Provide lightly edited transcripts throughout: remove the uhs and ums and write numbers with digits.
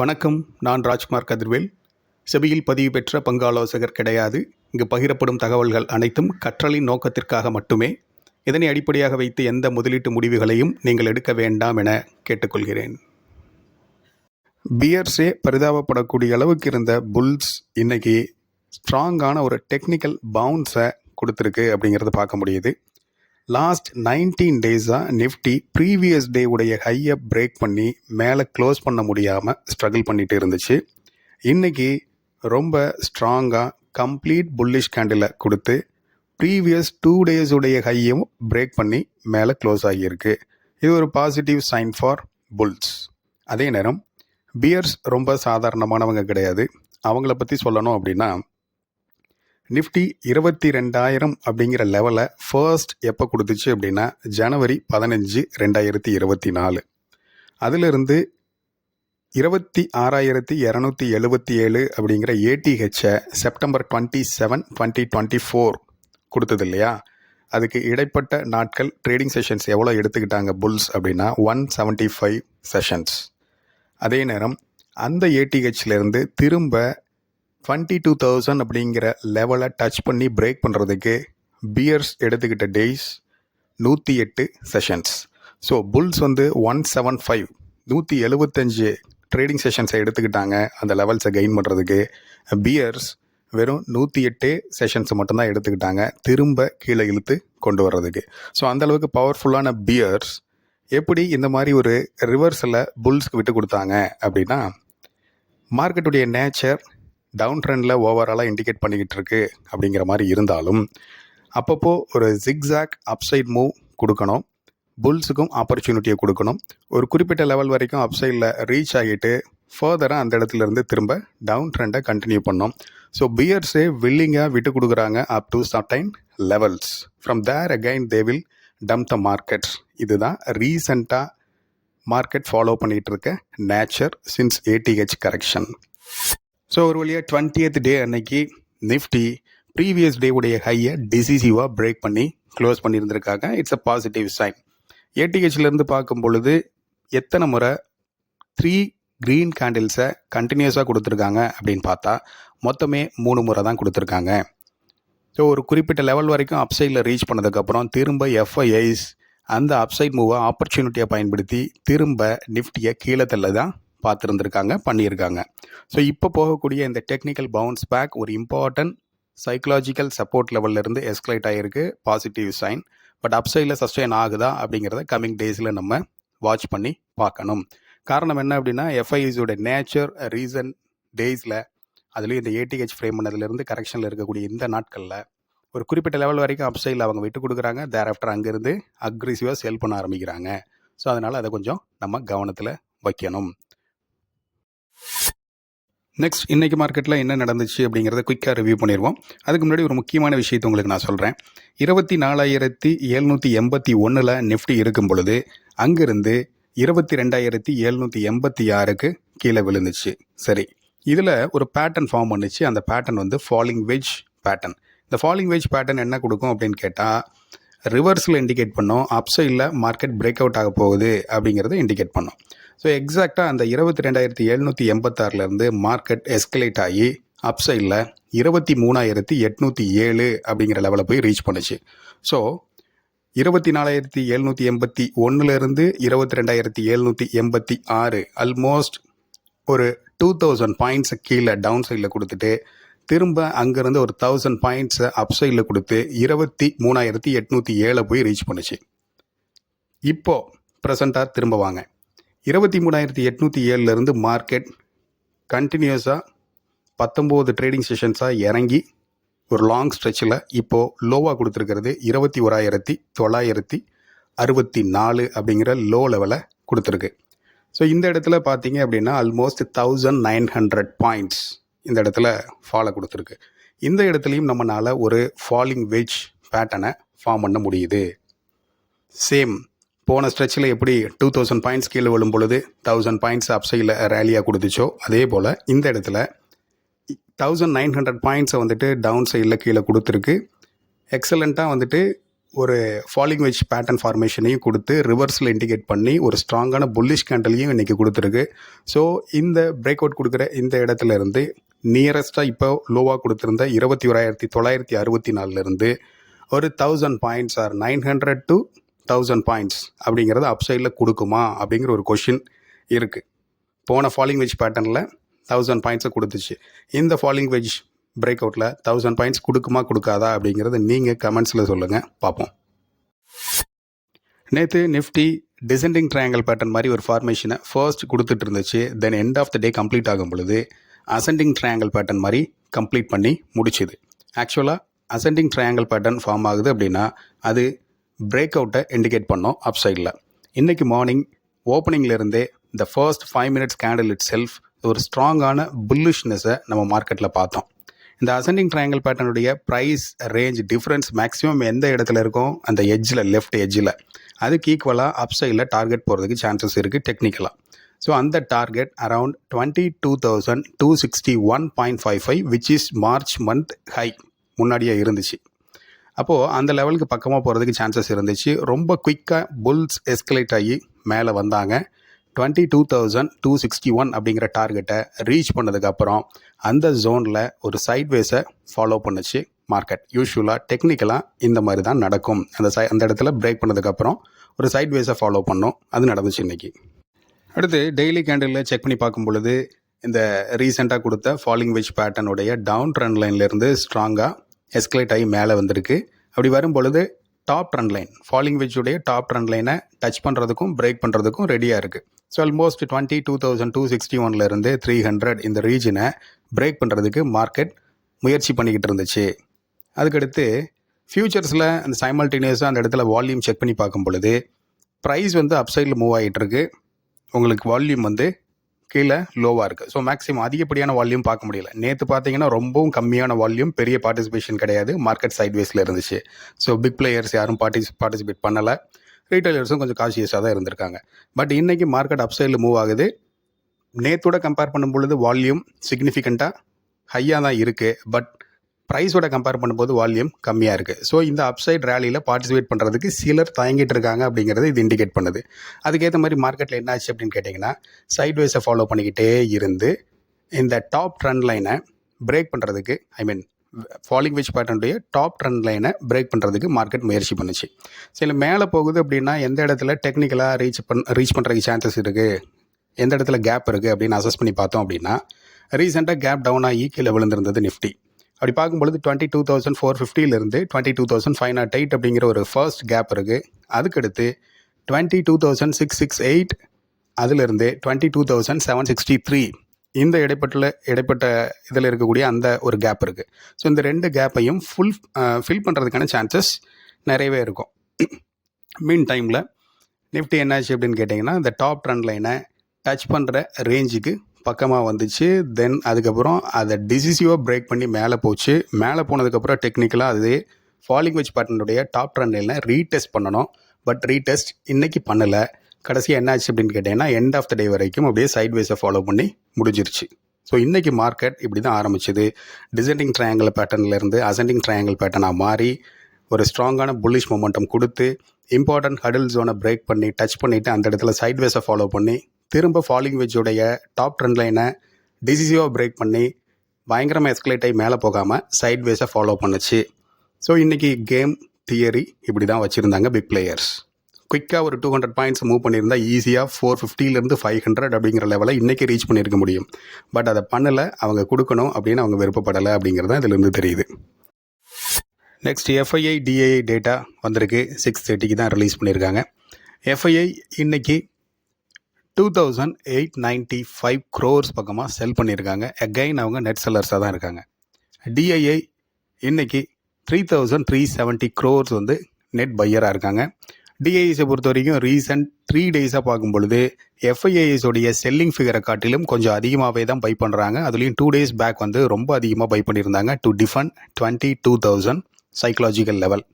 வணக்கம். நான் ராஜ்குமார் கதிர்வேல். செபியில் பதிவு பெற்ற பங்கு ஆலோசகர் கிடையாது. இங்கு பகிரப்படும் தகவல்கள் அனைத்தும் கற்றலின் நோக்கத்திற்காக மட்டுமே. இதனை அடிப்படையாக வைத்து எந்த முதலீட்டு முடிவுகளையும் நீங்கள் எடுக்க வேண்டாம் என கேட்டுக்கொள்கிறேன். பியர்ஸே பரிதாபப்படக்கூடிய அளவுக்கு இருந்த புல்ஸ் இன்னைக்கு ஸ்ட்ராங்கான ஒரு டெக்னிக்கல் பவுன்ஸை கொடுத்துருக்கு அப்படிங்கிறத பார்க்க முடியுது. லாஸ்ட் 19 டேஸாக நிஃப்டி ப்ரீவியஸ் டே உடைய ஹையை பிரேக் பண்ணி மேலே க்ளோஸ் பண்ண முடியாமல் ஸ்ட்ரகிள் பண்ணிட்டு இருந்துச்சு. இன்றைக்கி ரொம்ப ஸ்ட்ராங்காக கம்ப்ளீட் புல்லிஷ் கேண்டிலை கொடுத்து ப்ரீவியஸ் 2 டேஸ் உடைய ஹையும் பிரேக் பண்ணி மேலே க்ளோஸ் ஆகியிருக்கு. இது ஒரு பாசிட்டிவ் சைன் ஃபார் புல்ஸ். அதே நேரம் பியர்ஸ் ரொம்ப சாதாரணமானவங்க கிடையாது. அவங்கள பற்றி சொல்லணும் அப்படின்னா, நிஃப்டி 22,000 அப்படிங்கிற லெவலை ஃபர்ஸ்ட் எப்போ கொடுத்துச்சு அப்படின்னா ஜனவரி 15, 2024. அதிலிருந்து 26,277 அப்படிங்கிற ஏடிஹெச்சை செப்டம்பர் 27, 2024 கொடுத்தது இல்லையா? அதுக்கு இடைப்பட்ட நாட்கள் ட்ரேடிங் செஷன்ஸ் எவ்வளோ எடுத்துக்கிட்டாங்க புல்ஸ் அப்படின்னா 175 செஷன்ஸ். அதே நேரம் அந்த ஏடிஹெச்லேருந்து திரும்ப 22,000 அப்படிங்கிற லெவலை டச் பண்ணி பிரேக் பண்ணுறதுக்கு பியர்ஸ் எடுத்துக்கிட்ட days 108 sessions. So bulls 175 175 trading செஷன்ஸை எடுத்துக்கிட்டாங்க அந்த லெவல்ஸை கெயின் பண்ணுறதுக்கு. பியர்ஸ் வெறும் 108 செஷன்ஸ் மட்டும்தான் எடுத்துக்கிட்டாங்க திரும்ப கீழே இழுத்து கொண்டு வர்றதுக்கு. ஸோ அந்தளவுக்கு பவர்ஃபுல்லான பியர்ஸ் எப்படி இந்த மாதிரி ஒரு ரிவர்ஸில் புல்ஸ்க்கு விட்டு கொடுத்தாங்க அப்படின்னா, மார்க்கெட்டுடைய நேச்சர் டவுன் ட்ரெண்டில் ஓவராலாக இண்டிகேட் பண்ணிக்கிட்டு இருக்கு அப்படிங்கிற மாதிரி இருந்தாலும் அப்பப்போ ஒரு ஜிக்ஸாக் அப்சைட் மூவ் கொடுக்கணும். புல்ஸுக்கும் ஆப்பர்ச்சுனிட்டியை கொடுக்கணும். ஒரு குறிப்பிட்ட லெவல் வரைக்கும் அப்சைடில் ரீச் ஆகிட்டு ஃபர்தராக அந்த இடத்துல இருந்து திரும்ப டவுன் ட்ரெண்டை கண்டினியூ பண்ணோம். ஸோ பியர்ஸே வில்லிங்காக விட்டு கொடுக்குறாங்க up to certain levels. From there again they will dump the market. இதுதான் ரீசெண்டாக மார்க்கெட் ஃபாலோ பண்ணிகிட்டு இருக்க nature since ATH correction. So ஒரு வழியாக 20th டே அன்னைக்கு நிஃப்டி ப்ரீவியஸ் டே உடைய ஹையை டிசிசிவாக பிரேக் பண்ணி க்ளோஸ் பண்ணியிருந்திருக்காங்க. It's a positive sign. ஏடிஹெச்லேருந்து பார்க்கும் பொழுது எத்தனை முறை 3 க்ரீன் கேண்டில்ஸை கண்டினியூஸாக கொடுத்துருக்காங்க அப்படின்னு பார்த்தா மொத்தமே 3 முறை தான் கொடுத்துருக்காங்க. ஸோ ஒரு குறிப்பிட்ட லெவல் வரைக்கும் அப்சைடில் ரீச் பண்ணதுக்கப்புறம் திரும்ப எஃப்ஐஐஸ் அந்த அப்சைட் மூவை ஆப்பர்ச்சுனிட்டியை பயன்படுத்தி திரும்ப நிஃப்டியை கீழே தள்ள தான் பார்த்துருந்துருக்காங்க, பண்ணியிருக்காங்க. ஸோ இப்போ போகக்கூடிய இந்த டெக்னிக்கல் பவுன்ஸ் பேக் ஒரு இம்பார்ட்டன்ட் சைக்கலாஜிக்கல் சப்போர்ட் லெவல்லேருந்து எஸ்கலேட் ஆகிருக்கு. Positive sign. பட் அப்சைடில் சஸ்டெயின் ஆகுதா அப்படிங்கிறத கம்மிங் டேஸில் நம்ம வாட்ச் பண்ணி பார்க்கணும். காரணம் என்ன அப்படின்னா, எஃப்ஐஸோட நேச்சர் ரீசன்ட் டேஸில் அதுலேயும் இந்த ஏடிஹெச் ஃப்ரேம் பண்ணதுலேருந்து கரெக்ஷனில் இருக்கக்கூடிய இந்த நாட்களில் ஒரு குறிப்பிட்ட லெவல் வரைக்கும் அப்சைடில் அவங்க விட்டு கொடுக்குறாங்க. தேராஃப்டர் அங்கேருந்து அக்ரெசிவாக சேல் பண்ண ஆரம்பிக்கிறாங்க. ஸோ அதனால் அதை கொஞ்சம் நம்ம கவனத்தில் வைக்கணும். நெக்ஸ்ட், இன்றைக்கி மார்க்கெட்டில் என்ன நடந்துச்சு அப்படிங்கிறத குயிக்காக ரிவ்யூ பண்ணிடுவோம். அதுக்கு முன்னாடி ஒரு முக்கியமான விஷயத்தை உங்களுக்கு நான் சொல்கிறேன். 24,781 நிஃப்டி இருக்கும் பொழுது அங்கேருந்து 22,786 கீழே விழுந்துச்சு. சரி, இதில் ஒரு பேட்டர்ன் ஃபார்ம் பண்ணிச்சு. அந்த பேட்டர்ன் ஃபாலிங் வெஜ் பேட்டர்ன். இந்த ஃபாலிங் வெஜ் பேட்டர்ன் என்ன கொடுக்கும் அப்படின்னு கேட்டால், ரிவர்ஸில் இண்டிகேட் பண்ணோம், அப்சைடில் மார்க்கெட் பிரேக் அவுட் ஆக போகுது அப்படிங்கிறத இண்டிகேட் பண்ணோம். ஸோ எக்ஸாக்டாக அந்த 22,786 மார்க்கெட் எஸ்கலேட் ஆகி அப்சைடில் 23,807 அப்படிங்கிற லெவலில் போய் ரீச் பண்ணுச்சு. ஸோ 24,781 22,786 ஆல்மோஸ்ட் ஒரு 2,000 பாயிண்ட்ஸை கீழே டவுன் சைடில் கொடுத்துட்டு திரும்ப அங்கேருந்து ஒரு 1,000 பாயிண்ட்ஸை அப்சைடில் கொடுத்து 23,807 போய் ரீச் பண்ணுச்சு. இப்போது ப்ரெசண்ட்டாக திரும்ப வாங்க. 23,807 மார்க்கெட் கண்டினியூஸாக 19 ட்ரேடிங் செஷன்ஸாக இறங்கி ஒரு லாங் ஸ்ட்ரெச்சில் இப்போது லோவாக கொடுத்துருக்கிறது 21,964 அப்படிங்கிற லோ லெவலை கொடுத்துருக்கு. ஸோ இந்த இடத்துல பார்த்தீங்க அப்படின்னா ஆல்மோஸ்ட் 1,900 பாயிண்ட்ஸ் இந்த இடத்துல ஃபாலோ கொடுத்துருக்கு. இந்த இடத்துலையும் நம்மளால் ஒரு ஃபாலிங் வெஜ் பேட்டர்னை ஃபார்ம் பண்ண முடியுது. சேம் போன ஸ்ட்ரெச்சில் எப்படி 2,000 பாயிண்ட்ஸ் கீழே விழும் பொழுது 1,000 பாயிண்ட்ஸ் அப்சைடில் ரேலியாக கொடுத்துச்சோ, அதே போல் இந்த இடத்துல 1,900 பாயிண்ட்ஸை டவுன் சைடில் கீழே கொடுத்துருக்கு. எக்ஸலண்ட்டாக ஒரு ஃபாலிங் வெஜ் பேட்டர்ன் ஃபார்மேஷனையும் கொடுத்து ரிவர்ஸில் இண்டிகேட் பண்ணி ஒரு ஸ்ட்ராங்கான புல்லிஷ் கேண்டலையும் இன்றைக்கி கொடுத்துருக்கு. ஸோ இந்த பிரேக் அவுட் கொடுக்குற இந்த இடத்துல இருந்து நியரஸ்ட்டாக இப்போ லோவாக கொடுத்துருந்த 21,964 ஒரு 1000 பாயிண்ட்ஸ் ஆர் 900 to 1000 பாயிண்ட்ஸ் அப்படிங்கிறது அப்சைடில் கொடுக்குமா அப்படிங்கிற ஒரு கொஷின் இருக்குது. போன ஃபாலிங் வெஜ் பேட்டர்னில் 1000 பாயிண்ட்ஸை கொடுத்துச்சு. இந்த ஃபாலிங் வெஜ் பிரேக் அவுட்டில் 1000 பாயிண்ட்ஸ் கொடுக்குமா கொடுக்காதா அப்படிங்கிறது நீங்கள் கமெண்ட்ஸில் சொல்லுங்கள், பார்ப்போம். நேற்று நிஃப்டி டிசெண்டிங் ட்ரையாங்கிள் பேட்டர்ன் மாதிரி ஒரு ஃபார்மேஷனை ஃபர்ஸ்ட் கொடுத்துட்டு இருந்துச்சு. Then end of the day complete ஆகும் பொழுது அசெண்டிங் ட்ரையாங்கிள் பேட்டர்ன் மாதிரி கம்ப்ளீட் பண்ணி முடிச்சுது. ஆக்சுவலாக அசெண்டிங் ட்ரையாங்கிள் பேட்டர்ன் ஃபார்ம் ஆகுது அப்படின்னா அது பிரேக் அவுட்டை இண்டிகேட் பண்ணோம் அப் சைடில். இன்றைக்கி மார்னிங் ஓப்பனிங்லேருந்தே இந்த first 5 minutes candle itself ஒரு ஸ்ட்ராங்கான புல்லிஷ்னஸை நம்ம மார்க்கெட்டில் பார்த்தோம். இந்த அசெண்டிங் ட்ரையாங்கிள் பேட்டர்னுடைய ப்ரைஸ் ரேஞ்ச் டிஃப்ரென்ஸ் மேக்ஸிமம் எந்த இடத்துல இருக்கும், அந்த எட்ஜில், லெஃப்ட் எட்ஜில். அதுக்கு ஈக்குவலாக அப் சைடில் டார்கெட் போகிறதுக்கு சான்சஸ் இருக்குது டெக்னிக்கலாக. ஸோ அந்த target around 22,261.55 which is March month high முன்னாடியே இருந்துச்சு. அப்போது அந்த லெவலுக்கு பக்கமாக போகிறதுக்கு சான்சஸ் இருந்துச்சு. ரொம்ப குயிக்காக புல்ஸ் எஸ்கலேட் ஆகி மேலே வந்தாங்க. 22,261 அப்படிங்கிற டார்கெட்டை ரீச் பண்ணதுக்கப்புறம் அந்த ஜோனில் ஒரு சைட்வேஸை ஃபாலோ பண்ணுச்சு மார்க்கெட். யூஸ்வலாக டெக்னிக்கலாக இந்த மாதிரி தான் நடக்கும். அந்த இடத்துல பிரேக் பண்ணதுக்கப்புறம் ஒரு சைட்வேஸை ஃபாலோ பண்ணோம். அது நடந்துச்சு இன்றைக்கி. அடுத்து டெய்லி கேண்டிலில் செக் பண்ணி பார்க்கும் பொழுது இந்த ரீசெண்டாக கொடுத்த ஃபாலிங் வெஜ் பேட்டர்னுடைய டவுன் ட்ரெண்ட் லைன்லேருந்து ஸ்ட்ராங்காக எஸ்கலேட் ஆகி மேலே வந்திருக்கு. அப்படி வரும் பொழுது டாப் ட்ரெண்ட் லைன், ஃபாலிங் வெஜ்ஜுடைய டாப் ட்ரெண்ட் லைனை டச் பண்ணுறதுக்கும் பிரேக் பண்ணுறதுக்கும் ரெடியாக இருக்குது. ஸோ ஆல்மோஸ்ட் 22,261 300 இந்த ரீஜனை பிரேக் பண்ணுறதுக்கு மார்க்கெட் முயற்சி பண்ணிக்கிட்டு இருந்துச்சு. அதுக்கடுத்து ஃபியூச்சர்ஸில் அந்த சைமல்டேனியஸாக அந்த இடத்துல வால்யூம் செக் பண்ணி பார்க்கும் பொழுது ப்ரைஸ் அப்சைடில் மூவ் ஆகிட்டுருக்கு. உங்களுக்கு வால்யூம் கீழே லோவாக இருக்குது. ஸோ மேக்ஸிமம் அதிகப்படியான வால்யூம் பார்க்க முடியல. நேற்று பார்த்தீங்கன்னா ரொம்பவும் கம்மியான வால்யூம், பெரிய பார்ட்டிசிபேஷன் கிடையாது. மார்க்கெட் சைட்வேஸில் இருந்துச்சு. ஸோ பிக் பிளேயர்ஸ் யாரும் பார்ட்டிசிபேட் பண்ணலை. ரீட்டைலர்ஸும் கொஞ்சம் காஷியஸாக தான் இருந்திருக்காங்க. பட் இன்றைக்கி மார்க்கெட் அப்சைடில் மூவ் ஆகுது. நேற்றோட கம்பேர் பண்ணும் பொழுது வால்யூம் சிக்னிஃபிகண்ட்டாக ஹையாக தான் இருக்குது. பட் ப்ரைஸோட கம்பேர் பண்ணும்போது வால்யூம் கம்மியாக இருக்குது. ஸோ இந்த அப்சைட் ரேலியில் பார்ட்டிசிபேட் பண்ணுறதுக்கு சிலர் தயங்கிட்டு இருக்காங்க அப்படிங்கிறது இது இண்டிகேட் பண்ணுது. அதுக்கேற்ற மாதிரி மார்க்கெட்டில் என்ன ஆச்சு அப்படின்னு கேட்டிங்கன்னா சைட்வேஸை ஃபாலோ பண்ணிக்கிட்டே இருந்து இந்த டாப் ட்ரெண்ட் லைனை பிரேக் பண்ணுறதுக்கு, ஃபாலிங் வெஜ் பேட்டர்னுடைய டாப் ட்ரெண்ட் லைனை பிரேக் பண்ணுறதுக்கு மார்க்கெட் முயற்சி பண்ணுச்சு. சில மேலே போகுது அப்படின்னா எந்த இடத்துல டெக்னிக்கலாக ரீச் பண்ணுறதுக்கு சான்சஸ் இருக்குது, எந்த இடத்துல கேப் இருக்குது அப்படின்னு அசஸ் பண்ணி பார்த்தோம் அப்படின்னா ரீசெண்டாக கேப் டவுன் ஆகி கீழே விழுந்திருந்தது நிஃப்டி. அப்படி பார்க்கும்பொழுது 22,450 22,508 அப்படிங்கிற ஒரு ஃபர்ஸ்ட் கேப் இருக்குது. அதுக்கடுத்து 22,668 அதிலிருந்து 22,763 இந்த இடைப்பட்ட இதில் இருக்கக்கூடிய அந்த ஒரு கேப் இருக்குது. ஸோ இந்த ரெண்டு கேப்பையும் ஃபில் பண்ணுறதுக்கான சான்சஸ் நிறையவே இருக்கும். மீன் டைமில் நிஃப்டி என்னாச்சு அப்படின்னு கேட்டிங்கன்னா இந்த டாப் ட்ரெண்ட் லைனை டச் பண்ணுற ரேஞ்சுக்கு பக்கமாக வந்துச்சு. தென் அதுக்கப்புறம் அதை டிசிசிவாக பிரேக் பண்ணி மேலே போச்சு. மேலே போனதுக்கப்புறம் டெக்னிக்கலாக அது ஃபாலிங் வெஜ் பேட்டர்னுடைய டாப் ட்ரெண்ட் லைனை ரீடெஸ்ட் பண்ணணும். பட் ரீடெஸ்ட் இன்றைக்கி பண்ணலை. கடைசியாக என்ன ஆச்சு அப்படின்னு கேட்டிங்கன்னா எண்ட் ஆஃப் த டே வரைக்கும் அப்படியே சைட்வேஸை ஃபாலோ பண்ணி முடிஞ்சிருச்சு. ஸோ இன்றைக்கி மார்க்கெட் இப்படி தான் ஆரம்பிச்சுது. டிசெண்டிங் ட்ரையாங்கிள் பேட்டர்ன்லேருந்து அசெண்டிங் ட்ரையாங்கிள் பேட்டர்னாக மாறி ஒரு ஸ்ட்ராங்கான புல்லிஷ் மொமெண்டம் கொடுத்து இம்பார்ட்டன்ட் ஹடில் ஜோனை பிரேக் பண்ணி டச் பண்ணிவிட்டு அந்த இடத்துல சைட்வேஸை ஃபாலோ பண்ணி திரும்ப ஃபாலிங் வெஜ்ஜுடைய டாப் ட்ரெண்ட் லைனை டிசிசிவாக பிரேக் பண்ணி பயங்கரமாக எஸ்கலேட் ஆகி மேலே போகாமல் சைட்வேஸை ஃபாலோ பண்ணுச்சு. ஸோ இன்றைக்கி கேம் தியரி இப்படி தான் வச்சுருந்தாங்க பிக் பிளேயர்ஸ். குயிக்காக ஒரு 200 பாயிண்ட்ஸ் மூவ் பண்ணியிருந்தால் ஈஸியாக 450 500 அப்படிங்கிற லெவலை இன்றைக்கி ரீச் பண்ணியிருக்க முடியும். பட் அதை பண்ணலை, அவங்க கொடுக்கணும் அப்படின்னு அவங்க விருப்பப்படலை அப்படிங்கிறது தான் இதிலிருந்து தெரியுது. நெக்ஸ்ட் எஃப்ஐஐ டிஐஐ டேட்டா வந்திருக்கு. 6:30 தான் ரிலீஸ் பண்ணியிருக்காங்க. எஃப்ஐஐ இன்றைக்கி 2,895 crores பக்கமாக செல் பண்ணியிருக்காங்க. அகைன் அவங்க நெட் செல்லர்ஸாக தான் இருக்காங்க. டிஐஐ இன்றைக்கி 3,370 crores நெட் பையராக இருக்காங்க. டிஐஎஸை பொறுத்த வரைக்கும் ரீசன்ட் 3 days பார்க்கும் பொழுது எஃப்ஐஐஎஸோடைய செல்லிங் ஃபிகரை காட்டிலும் கொஞ்சம் அதிகமாகவே தான் பை பண்ணுறாங்க. அதுலேயும் 2 days பேக் ரொம்ப அதிகமாக பை பண்ணியிருந்தாங்க to defend 22,000 psychological level.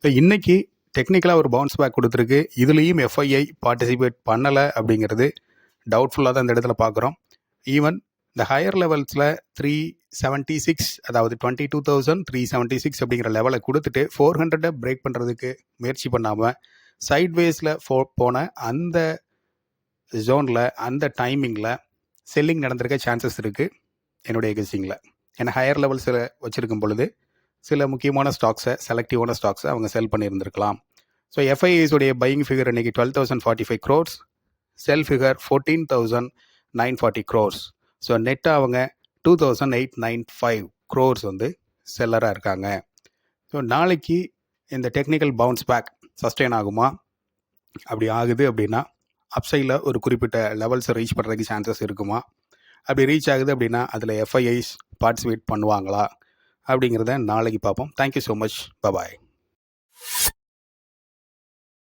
So இன்றைக்கி டெக்னிக்கலாக ஒரு பவுன்ஸ் பேக் கொடுத்துருக்கு. இதுலேயும் எஃப்ஐஐ பார்ட்டிசிபேட் பண்ணலை அப்படிங்கிறது டவுட்ஃபுல்லாக தான் இந்த இடத்துல பார்க்குறோம். ஈவன் இந்த ஹையர் லெவல்ஸில் 376 அதாவது 22,376 அப்படிங்கிற லெவலை கொடுத்துட்டு 400 பிரேக் பண்ணுறதுக்கு முயற்சி பண்ணாமல் சைட்வேஸில் போன அந்த ஜோனில் அந்த டைமிங்கில் செல்லிங் நடந்திருக்க சான்சஸ் இருக்குது என்னுடைய கெஸ்ஸிங்கில். ஏன்னா ஹையர் லெவல்ஸில் வச்சுருக்கும் பொழுது சில முக்கியமான ஸ்டாக்ஸை செலக்டிவான ஸ்டாக்ஸை அவங்க செல் பண்ணியிருந்திருக்கலாம். ஸோ எஃப்ஐஐஸுடைய பையிங் ஃபிகர் இன்றைக்கி 12,045 crores, செல் ஃபிகர் 14,940 crores. ஸோ நெட்டாக அவங்க 2,895 crores வந்து செல்லராக இருக்காங்க. ஸோ நாளைக்கு இந்த டெக்னிக்கல் பவுன்ஸ் பேக் சஸ்டெயின் ஆகுமா? அப்படி ஆகுது அப்படின்னா அப்சைடில் ஒரு குறிப்பிட்ட லெவல்ஸை ரீச் பண்ணுறதுக்கு சான்சஸ் இருக்குமா? அப்படி ரீச் ஆகுது அப்படின்னா அதில் எஃப்ஐஐஸ் பார்ட்டிசிபேட் பண்ணுவாங்களா அப்படிங்கிறத நாளைக்கு பார்ப்போம். Thank you so much. பபாய்.